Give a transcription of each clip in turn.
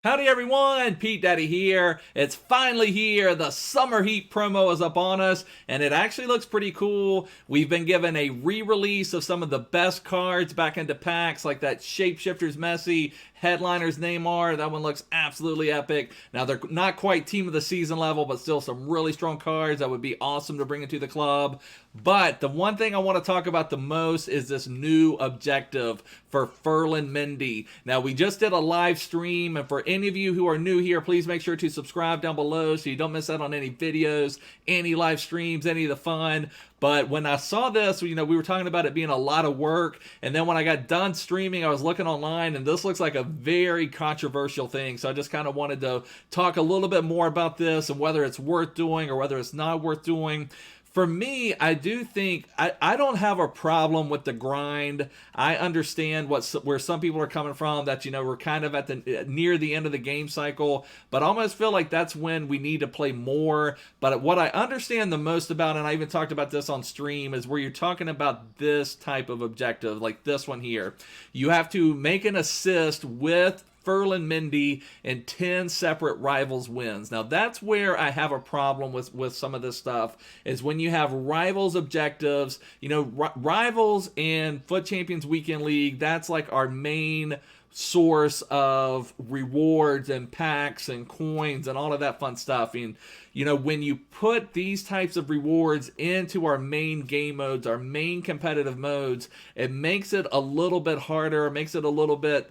Howdy everyone, Pete Daddy here. It's finally here. The Summer Heat promo is up on us, and it actually looks pretty cool. We've been given a re-release of some of the best cards back into packs, like that ShapeShifters Messi, Headliners Neymar. That one looks absolutely epic. Now, they're not quite team of the season level, but still some really strong cards that would be awesome to bring into the club. But the one thing I want to talk about the most is this new objective for Ferland Mendy. Now, we just did a live stream, and for any of you who are new here, please make sure to subscribe down below so you don't miss out on any videos, any live streams, any of the fun. But when I saw this, we were talking about it being a lot of work, and then when I got done streaming, I was looking online, and this looks like a very controversial thing. So I just kind of wanted to talk a little bit more about this and whether it's worth doing or whether it's not worth doing. For me, I do think I don't have a problem with the grind. I understand where some people are coming from, that we're kind of at the near the end of the game cycle, but I almost feel like that's when we need to play more. But what I understand the most about, and I even talked about this on stream, is where you're talking about this type of objective, like this one here. You have to make an assist with Ferland Mendy and 10 separate rivals wins. Now that's where I have a problem with some of this stuff, is when you have rivals objectives. Rivals and Foot Champions Weekend League, that's like our main source of rewards and packs and coins and all of that fun stuff. And when you put these types of rewards into our main game modes, our main competitive modes, it makes it a little bit harder, makes it a little bit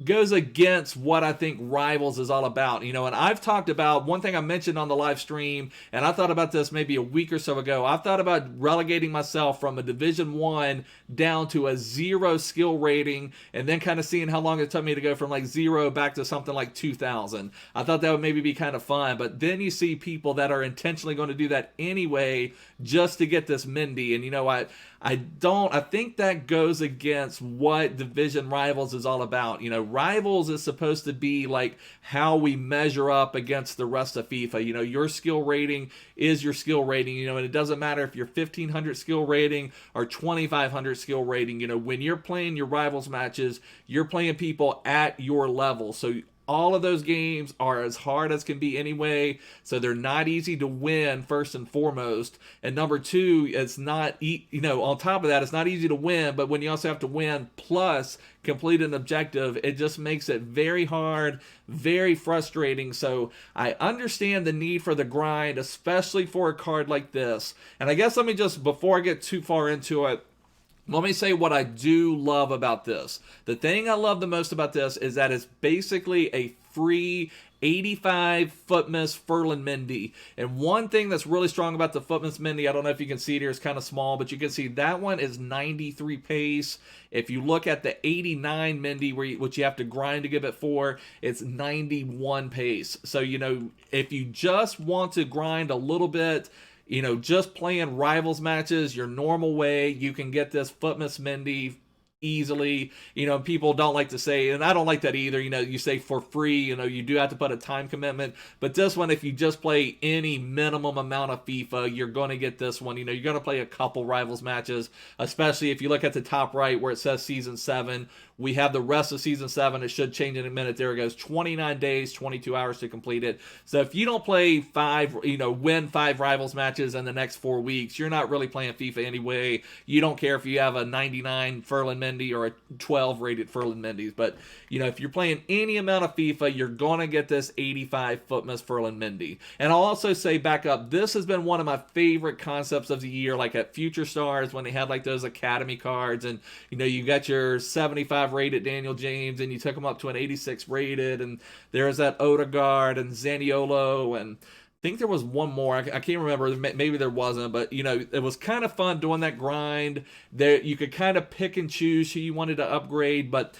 goes against what I think Rivals is all about. And I've talked about one thing I mentioned on the live stream, and I thought about this maybe a week or so ago. I've thought about relegating myself from a Division 1 down to a 0 skill rating, and then kind of seeing how long it took me to go from like 0 back to something like 2,000. I thought that would maybe be kind of fun, but then you see people that are intentionally going to do that anyway just to get this Mendy, and I think that goes against what Division Rivals is all about. Rivals is supposed to be like how we measure up against the rest of FIFA. Your skill rating is your skill rating, and it doesn't matter if you're 1,500 skill rating or 2,500 skill rating. When you're playing your Rivals matches, you're playing people at your level. So all of those games are as hard as can be anyway, so they're not easy to win, first and foremost. And number two, it's not, on top of that, it's not easy to win, but when you also have to win plus complete an objective, it just makes it very hard, very frustrating. So I understand the need for the grind, especially for a card like this. And I guess let me just, before I get too far into it, let me say what I do love about this. The thing I love the most about this is that it's basically a free 85 FUTMAS Ferland Mendy. And one thing that's really strong about the FUTMAS Mendy, I don't know if you can see it here, it's kind of small, but you can see that one is 93 pace. If you look at the 89 Mendy, which you have to grind to give it 4, it's 91 pace. So, if you just want to grind a little bit, just playing Rivals matches your normal way, you can get this FUTMAS Mendy easily. People don't like to say, and I don't like that either, you say for free, you do have to put a time commitment. But this one, if you just play any minimum amount of FIFA, you're going to get this one. You're going to play a couple Rivals matches, especially if you look at the top right where it says Season 7. We have the rest of Season 7. It should change in a minute. There it goes. 29 days, 22 hours to complete it. So if you don't play win 5 Rivals matches in the next 4 weeks, you're not really playing FIFA anyway. You don't care if you have a 99 Ferland Mendy or a 12 rated Ferland Mendy. But, if you're playing any amount of FIFA, you're going to get this 85 FUTMAS Ferland Mendy. And I'll also say, back up, this has been one of my favorite concepts of the year, like at Future Stars when they had like those Academy cards, and, you got your 75 rated Daniel James, and you took him up to an 86 rated, and there's that Odegaard and Zaniolo, and I think there was one more. I can't remember. Maybe there wasn't, but it was kind of fun doing that grind. There, you could kind of pick and choose who you wanted to upgrade, but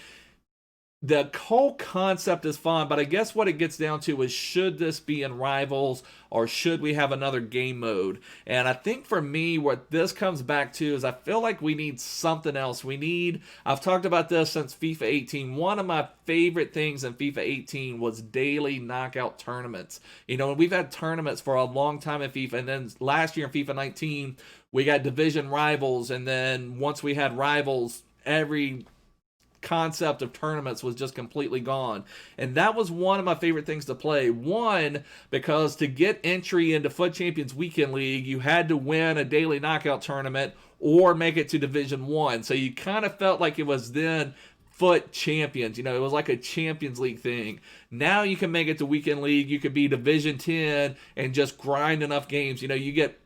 the whole concept is fun. But I guess what it gets down to is, should this be in Rivals or should we have another game mode? And I think for me, what this comes back to is I feel like we need something else. I've talked about this since FIFA 18. One of my favorite things in FIFA 18 was daily knockout tournaments. And we've had tournaments for a long time in FIFA. And then last year in FIFA 19, we got Division Rivals. And then once we had Rivals, every concept of tournaments was just completely gone. And that was one of my favorite things to play. One, because to get entry into FUT Champions Weekend League, you had to win a daily knockout tournament or make it to Division 1. So you kind of felt like it was then FUT Champions. You know, it was like a Champions League thing. Now you can make it to Weekend League. You could be Division 10 and just grind enough games. You know, you get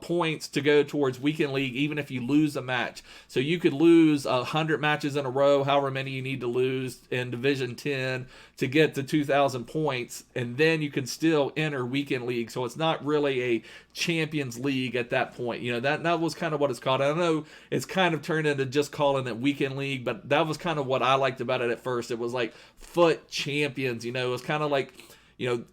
points to go towards Weekend League even if you lose a match. So you could lose 100 matches in a row, however many you need to lose in Division 10 to get to 2,000 points, and then you can still enter Weekend League. So it's not really a Champions League at that point. You know, that was kind of what it's called. I know it's kind of turned into just calling it Weekend League, but that was kind of what I liked about it at first. It was like FUT Champions. You know, it was kind of like, you know,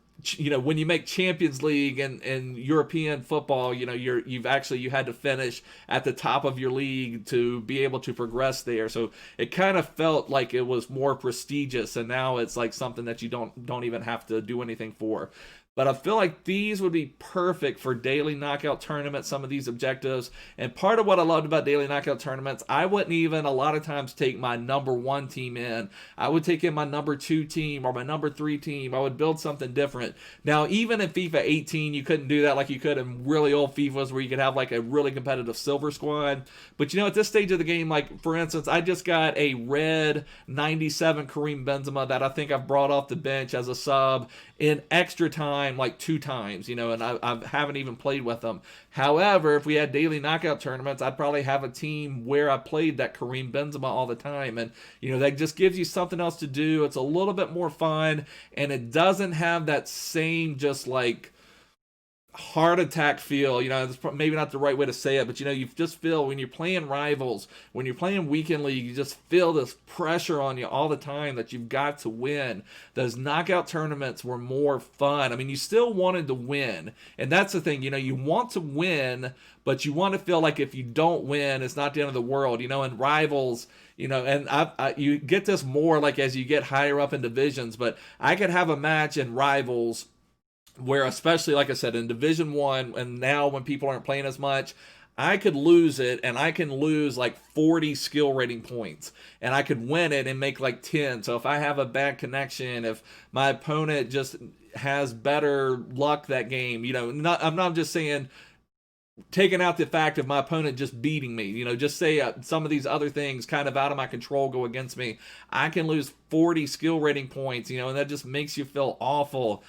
when you make Champions League and European football, you know, you had to finish at the top of your league to be able to progress there. So it kind of felt like it was more prestigious, and now it's like something that you don't even have to do anything for. But I feel like these would be perfect for daily knockout tournaments, some of these objectives. And part of what I loved about daily knockout tournaments, I wouldn't even a lot of times take my number 1 team in. I would take in my number 2 team or my number 3 team. I would build something different. Now, even in FIFA 18, you couldn't do that like you could in really old FIFAs where you could have like a really competitive silver squad. But you know, at this stage of the game, like for instance, I just got a red 97 Kareem Benzema that I think I've brought off the bench as a sub in extra time like 2 times, you know, and I haven't even played with them. However, if we had daily knockout tournaments, I'd probably have a team where I played that Kareem Benzema all the time, and you know, that just gives you something else to do. It's a little bit more fun, and it doesn't have that same just like heart attack feel. You know, it's maybe not the right way to say it, but you know, you just feel when you're playing rivals, when you're playing Weekend League, you just feel this pressure on you all the time that you've got to win. Those knockout tournaments were more fun. I mean, you still wanted to win, and that's the thing, you know, you want to win, but you want to feel like if you don't win, it's not the end of the world. You know, in rivals, you know, and you get this more like as you get higher up in divisions, but I could have a match in rivals where, especially like I said, in Division 1, and now when people aren't playing as much, I could lose it, and I can lose like 40 skill rating points, and I could win it and make like 10. So if I have a bad connection, if my opponent just has better luck that game, you know, I'm not just saying taking out the fact of my opponent just beating me, you know, just say some of these other things kind of out of my control go against me, I can lose 40 skill rating points, you know, and that just makes you feel awful.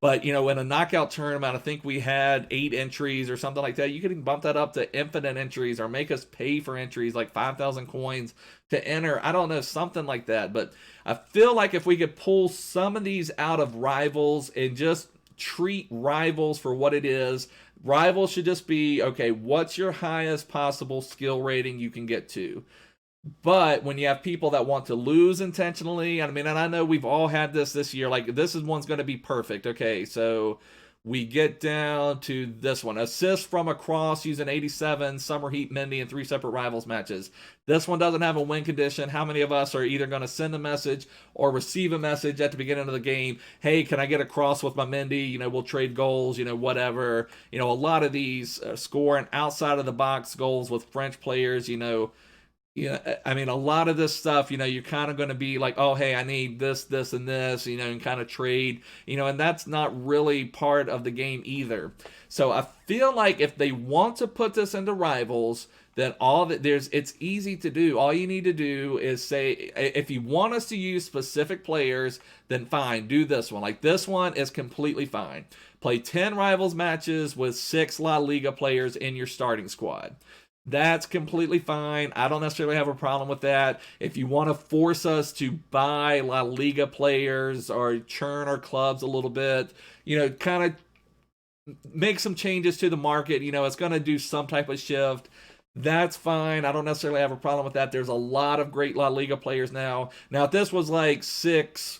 But, you know, in a knockout tournament, I think we had 8 entries or something like that. You could bump that up to infinite entries or make us pay for entries like 5,000 coins to enter. I don't know, something like that. But I feel like if we could pull some of these out of rivals and just treat rivals for what it is, rivals should just be, okay, what's your highest possible skill rating you can get to? But when you have people that want to lose intentionally, I mean, and I know we've all had this year, like this is one's going to be perfect. Okay, so we get down to this one. Assist from a cross using 87, Summer Heat Mendy in 3 separate rivals matches. This one doesn't have a win condition. How many of us are either going to send a message or receive a message at the beginning of the game? Hey, can I get a cross with my Mendy? You know, we'll trade goals, you know, whatever. You know, a lot of these scoring outside of the box goals with French players, you know. Yeah, I mean, a lot of this stuff, you know, you're kind of going to be like, oh, hey, I need this, this, and this, you know, and kind of trade, you know, and that's not really part of the game either. So I feel like if they want to put this into rivals, then it's easy to do. All you need to do is say, if you want us to use specific players, then fine, do this one. Like this one is completely fine. Play 10 rivals matches with 6 La Liga players in your starting squad. That's completely fine. I don't necessarily have a problem with that. If you want to force us to buy La Liga players or churn our clubs a little bit, you know, kind of make some changes to the market, you know, it's going to do some type of shift. That's fine. I don't necessarily have a problem with that. There's a lot of great La Liga players now. Now, if this was like 6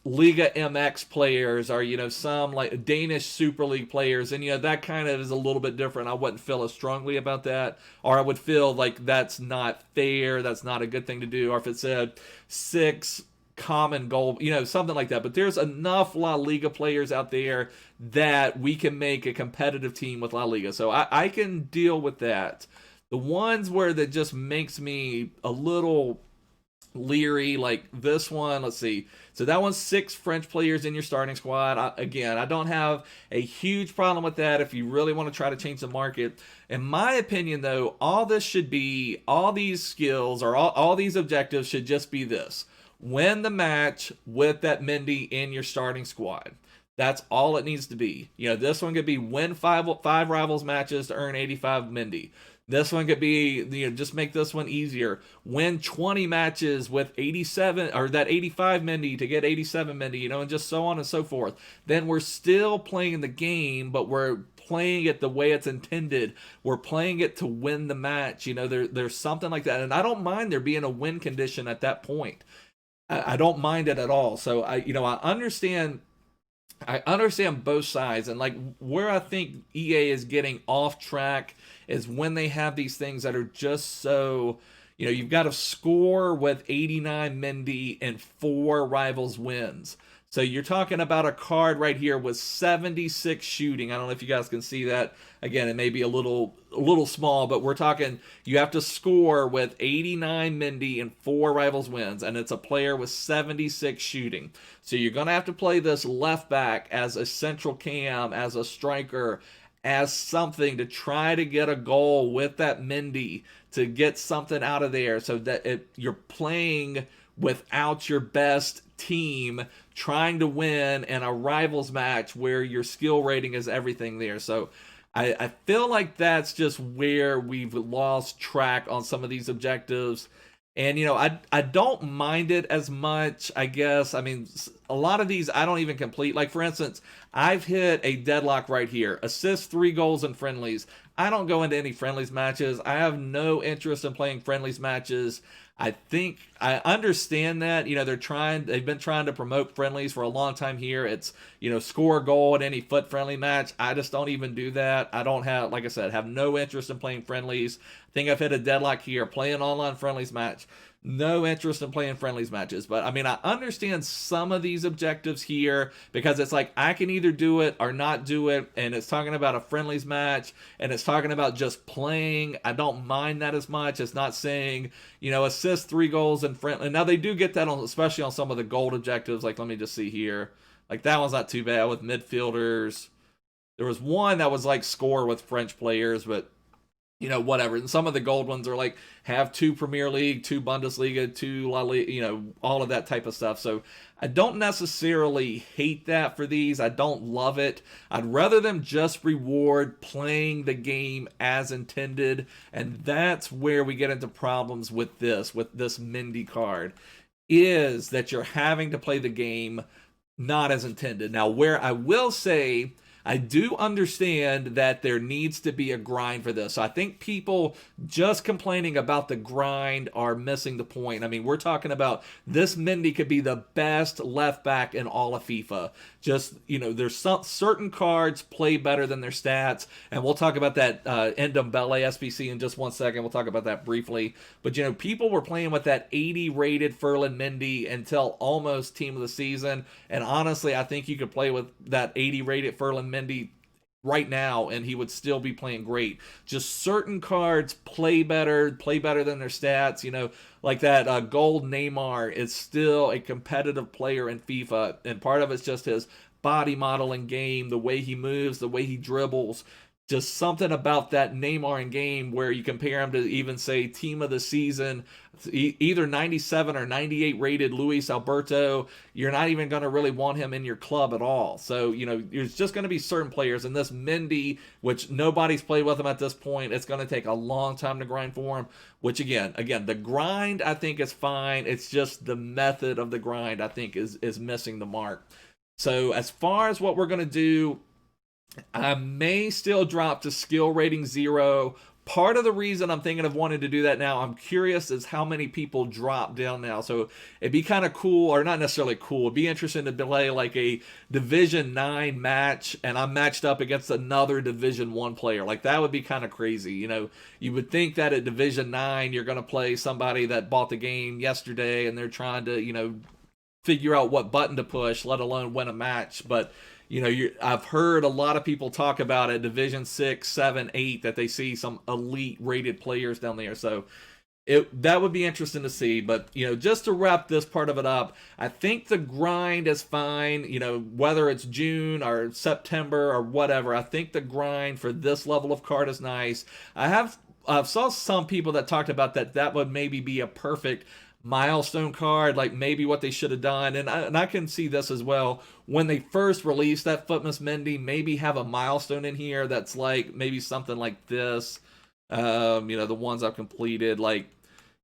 Liga MX players or, you know, some like Danish Super League players, and, you know, that kind of is a little bit different. I wouldn't feel as strongly about that, or I would feel like that's not fair, that's not a good thing to do, or if it said 6 common goal, you know, something like that. But there's enough La Liga players out there that we can make a competitive team with La Liga, so I can deal with that. The ones where that just makes me a little Leary, like this one, let's see. So that one's 6 French players in your starting squad. Again, I don't have a huge problem with that if you really want to try to change the market. In my opinion, though, all this should be, all these skills or all these objectives should just be this. Win the match with that Mendy in your starting squad. That's all it needs to be. This one could be win five rivals matches to earn 85 Mendy. This one could be, just make this one easier. Win 20 matches with 87 or that 85 Mendy to get 87 Mendy, and just so on and so forth. Then we're still playing the game, but we're playing it the way it's intended. We're playing it to win the match. There's something like that. And I don't mind there being a win condition at that point. I don't mind it at all. So I understand both sides, and like where I think EA is getting off track is when they have these things that are just so, you've got to score with 89 Mendy and 4 rivals wins. So you're talking about a card right here with 76 shooting. I don't know if you guys can see that. Again, it may be a little small, but we're talking you have to score with 89 Mendy and 4 rivals wins, and it's a player with 76 shooting. So you're going to have to play this left back as a central cam, as a striker, as something to try to get a goal with that Mendy to get something out of there, so that you're playing without your best team trying to win in a rivals match where your skill rating is everything there. So I feel like that's just where we've lost track on some of these objectives. And, I don't mind it as much, I guess. I mean, a lot of these I don't even complete. Like, for instance, I've hit a deadlock right here. Assist 3 goals in friendlies. I don't go into any friendlies matches. I have no interest in playing friendlies matches. I think I understand that, they've been trying to promote friendlies for a long time here. It's, score a goal at any foot friendly match. I just don't even do that. I don't have, like I said, have no interest in playing friendlies. I think I've hit a deadlock here. Playing online friendlies match. No interest in playing friendlies matches. But I mean, I understand some of these objectives here because it's like I can either do it or not do it. And it's talking about a friendlies match and it's talking about just playing. I don't mind that as much. It's not saying, assist 3 goals in friendly. Now they do get that on, especially on some of the gold objectives. Like, let me just see here. Like that one's not too bad with midfielders. There was one that was like score with French players, but whatever. And some of the gold ones are like have 2 Premier League, 2 Bundesliga, 2 La Liga, all of that type of stuff. So I don't necessarily hate that for these. I don't love it. I'd rather them just reward playing the game as intended. And that's where we get into problems with this Mendy card, is that you're having to play the game not as intended. Now, where I will say, I do understand that there needs to be a grind for this. So I think people just complaining about the grind are missing the point. I mean, we're talking about this Mendy could be the best left back in all of FIFA. Just, there's some certain cards play better than their stats. And we'll talk about that Ndombele SBC in just one second. We'll talk about that briefly. But, people were playing with that 80 rated Ferland Mendy until almost team of the season. And honestly, I think you could play with that 80 rated Ferland Mendy right now and he would still be playing great. Just certain cards play better than their stats. Like that gold Neymar is still a competitive player in FIFA, and part of it's just his body modeling game, the way he moves, the way he dribbles. Just something about that Neymar in game where you compare him to even say team of the season, either 97 or 98 rated Luis Alberto. You're not even going to really want him in your club at all. So, there's just going to be certain players. And this Mendy, which nobody's played with him at this point, it's going to take a long time to grind for him. Which again, the grind I think is fine. It's just the method of the grind I think is missing the mark. So as far as what we're going to do, I may still drop to skill rating 0. Part of the reason I'm thinking of wanting to do that now, I'm curious is how many people drop down now. So it'd be kind of cool, or not necessarily cool, it'd be interesting to play like a Division 9 match and I'm matched up against another Division 1 player. Like that would be kind of crazy. You would think that at Division 9 you're going to play somebody that bought the game yesterday and they're trying to, figure out what button to push, let alone win a match. But I've heard a lot of people talk about at Division 6, 7, 8 that they see some elite rated players down there. So that would be interesting to see. But, just to wrap this part of it up, I think the grind is fine, whether it's June or September or whatever. I think the grind for this level of card is nice. I saw some people that talked about that would maybe be a perfect milestone card, like maybe what they should have done. And I can see this as well. When they first released that FUTMAS Mendy, maybe have a milestone in here that's like maybe something like this. The ones I've completed, like,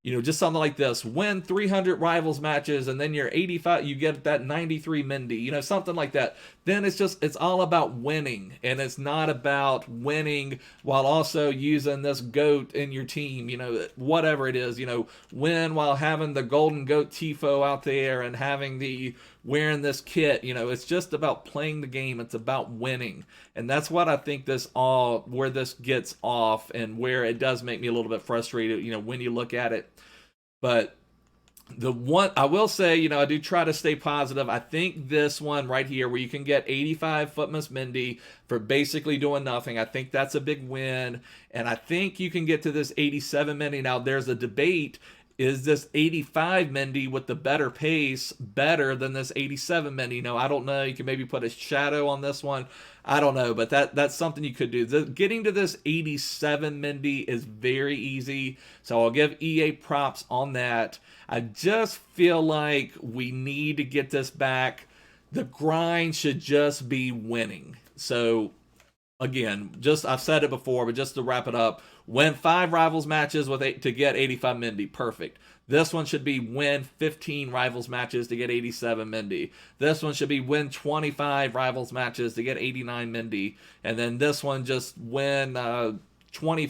just something like this: win 300 rivals matches, and then you're 85, you get that 93 Mendy, something like that. Then it's all about winning, and it's not about winning while also using this GOAT in your team, whatever it is, win while having the golden GOAT tifo out there and having wearing this kit. It's just about playing the game. It's about winning. And that's what I think where this gets off, and where it does make me a little bit frustrated, when you look at it. But the one I will say, I do try to stay positive. I think this one right here, where you can get 85 FUTMAS Mendy for basically doing nothing, I think that's a big win. And I think you can get to this 87 Mendy. Now, there's a debate. Is this 85 Mendy with the better pace better than this 87 Mendy? I don't know. You can maybe put a shadow on this one. I don't know, but that's something you could do. Getting to this 87 Mendy is very easy, so I'll give EA props on that. I just feel like we need to get this back. The grind should just be winning. So, again, I've said it before, but just to wrap it up, win 5 rivals matches to get 85 Mendy. Perfect. This one should be win 15 rivals matches to get 87 Mendy. This one should be win 25 rivals matches to get 89 Mendy. And then this one just win 40,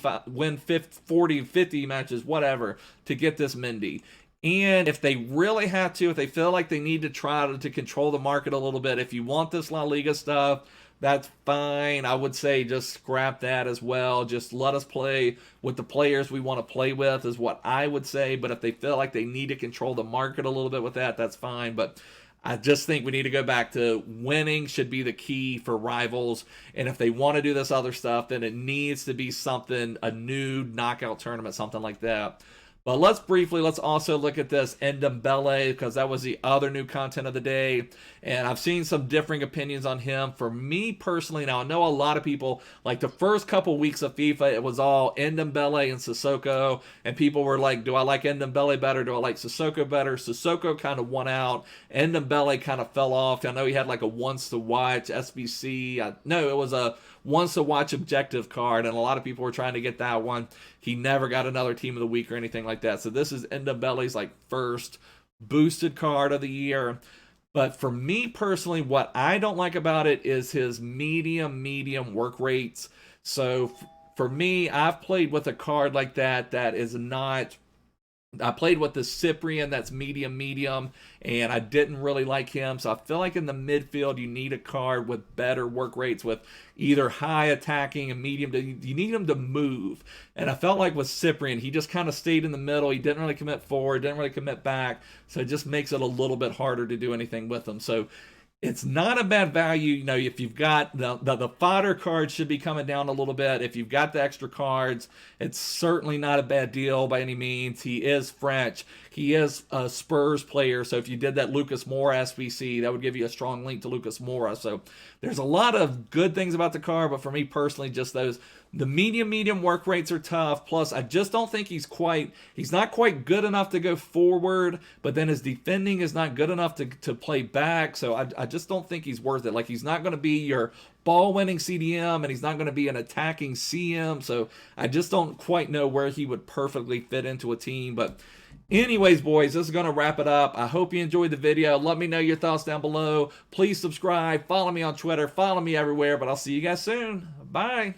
50 matches, whatever, to get this Mendy. And if they really have to, if they feel like they need to try to control the market a little bit, if you want this La Liga stuff, that's fine. I would say just scrap that as well. Just let us play with the players we want to play with, is what I would say. But if they feel like they need to control the market a little bit with that, that's fine. But I just think we need to go back to winning should be the key for rivals. And if they want to do this other stuff, then it needs to be something, a new knockout tournament, something like that. But let's also look at this Ndombele, because that was the other new content of the day. And I've seen some differing opinions on him. For me personally, now I know a lot of people, like the first couple weeks of FIFA, it was all Ndombele and Sissoko. And people were like, do I like Ndombele better? Do I like Sissoko better? Sissoko kind of won out. Ndombele kind of fell off. I know he had like a once to watch SBC. No, it was a once to watch objective card, and a lot of people were trying to get that one. He never got another team of the week or anything like that. So this is Ndombele's like first boosted card of the year. But for me personally, what I don't like about it is his medium work rates. So for me, I've played with a card like that is not... I played with the Cyprian that's medium, and I didn't really like him. So I feel like in the midfield, you need a card with better work rates, with either high attacking and medium. You need him to move. And I felt like with Cyprian, he just kind of stayed in the middle. He didn't really commit forward, didn't really commit back. So it just makes it a little bit harder to do anything with him. So it's not a bad value. If you've got the fodder cards should be coming down a little bit. If you've got the extra cards, it's certainly not a bad deal by any means. He is French. He is a Spurs player. So if you did that Lucas Moura SBC, that would give you a strong link to Lucas Moura. So there's a lot of good things about the card, but for me personally, just the medium work rates are tough. Plus, I just don't think he's not quite good enough to go forward, but then his defending is not good enough to play back. So I just don't think he's worth it. Like, he's not going to be your ball-winning CDM, and he's not going to be an attacking CM. So I just don't quite know where he would perfectly fit into a team. But anyways, boys, this is going to wrap it up. I hope you enjoyed the video. Let me know your thoughts down below. Please subscribe. Follow me on Twitter. Follow me everywhere. But I'll see you guys soon. Bye.